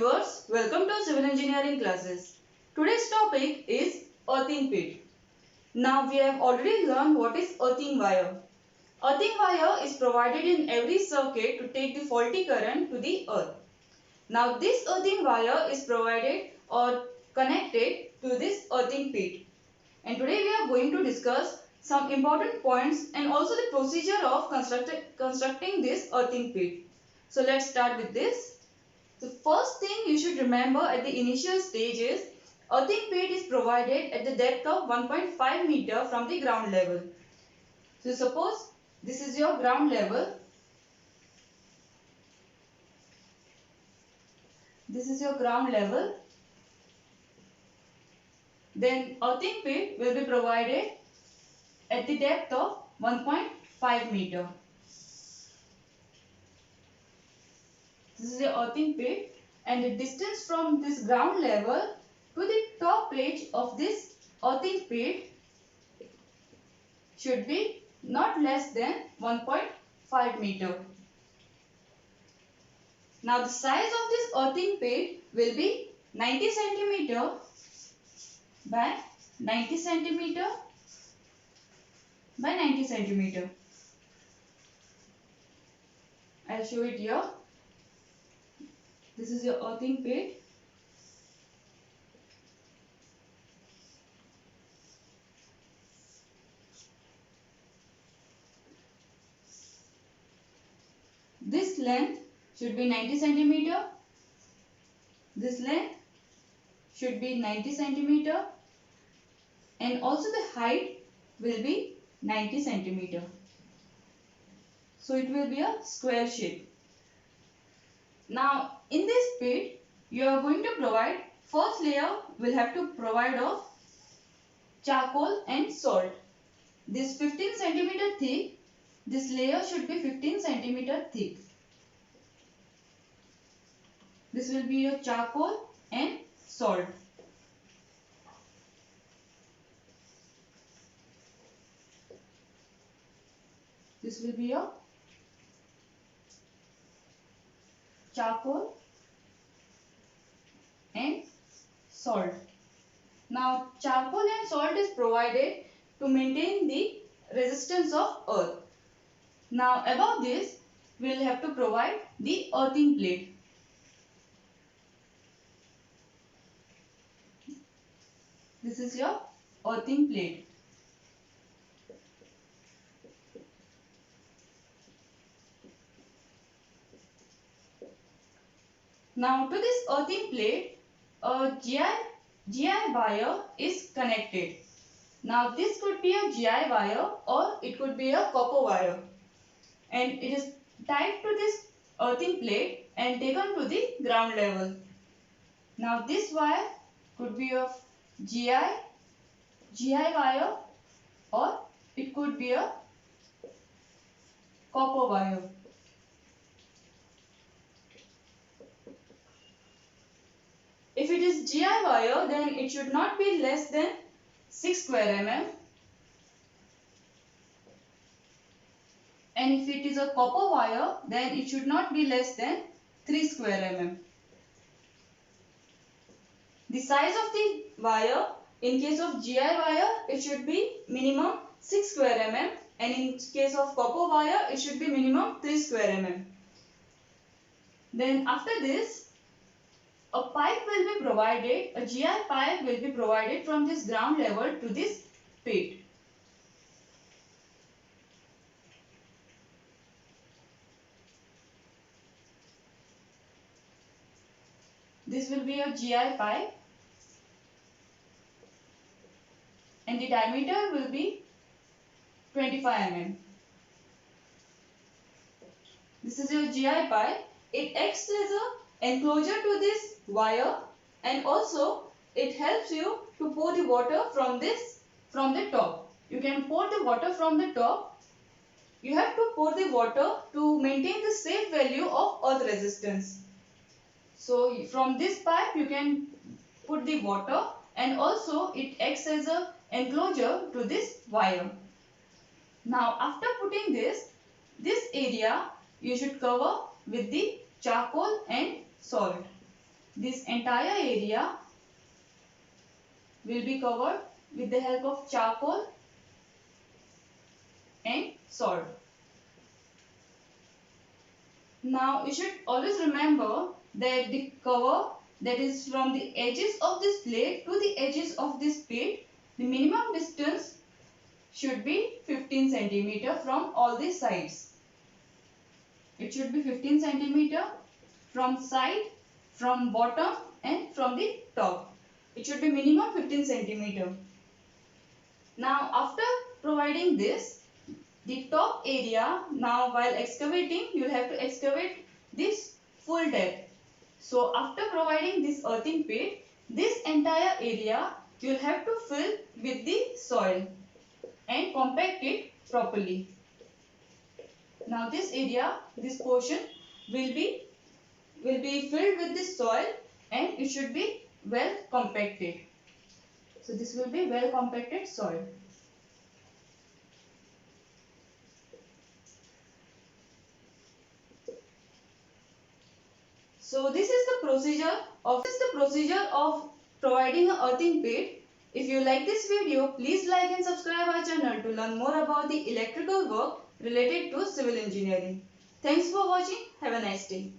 viewers, welcome to civil engineering classes. Today's topic is earthing pit. Now we have already learned what is earthing wire. Earthing wire is provided in every circuit to take the faulty current to the earth. Now this earthing wire is provided or connected to this earthing pit. And today we are going to discuss some important points and also the procedure of constructing this earthing pit. So let's start with this. The first thing you should remember at the initial stage is earthing pit is provided at the depth of 1.5 meter from the ground level. So suppose this is your ground level. This is your ground level. Then earthing pit will be provided at the depth of 1.5 meter. This is the earthing pit and the distance from this ground level to the top edge of this earthing pit should be not less than 1.5 meter. Now the size of this earthing pit will be 90 centimeter by 90 centimeter by 90 centimeter. I'll show it here. This is your earthing pit. This length should be 90 centimeter. This length should be 90 centimeter. And also the height will be 90 centimeter. So it will be a square shape. Now in this pit you are going to provide, first layer will have to provide of charcoal and salt. This 15 centimeter thick, this layer should be 15 centimeter thick. This will be your charcoal and salt. This will be your charcoal and salt. Now charcoal and salt is provided to maintain the resistance of earth. Now above this we will have to provide the earthing plate. This is your earthing plate. Now to this earthing plate, a GI wire is connected. Now this could be a GI wire or it could be a copper wire. And it is tied to this earthing plate and taken to the ground level. Now this wire could be of GI wire or it could be a copper wire. If it is GI wire, then it should not be less than 6 square mm. And if it is a copper wire, then it should not be less than 3 square mm. The size of the wire, in case of GI wire, it should be minimum 6 square mm. And in case of copper wire, it should be minimum 3 square mm. Then after this, a pipe will be provided, a GI pipe will be provided from this ground level to this pit. This will be a GI pipe and the diameter will be 25 mm. This is your GI pipe. It acts as an enclosure to this wire and also it helps you to pour the water from the top. You can pour the water from the top. You have to pour the water to maintain the safe value of earth resistance. So from this pipe you can put the water and also it acts as an enclosure to this wire. Now after putting this area you should cover with the charcoal and salt. this entire area will be covered with the help of charcoal and salt. Now you should always remember that the cover, that is from the edges of this plate to the edges of this pit, the minimum distance should be 15 centimeter from all the sides. It should be 15 centimeter from side, from bottom and from the top. It should be minimum 15 centimeter. Now after providing this, the top area, now while excavating, you will have to excavate this full depth. So after providing this earthing pit, this entire area you will have to fill with the soil and compact it properly. Now this area, this portion will be filled with this soil and it should be well compacted. So this will be well compacted soil. So this is the procedure of providing an earthing pit. If you like this video, please like and subscribe our channel to learn more about the electrical work related to civil engineering. Thanks for watching. Have a nice day.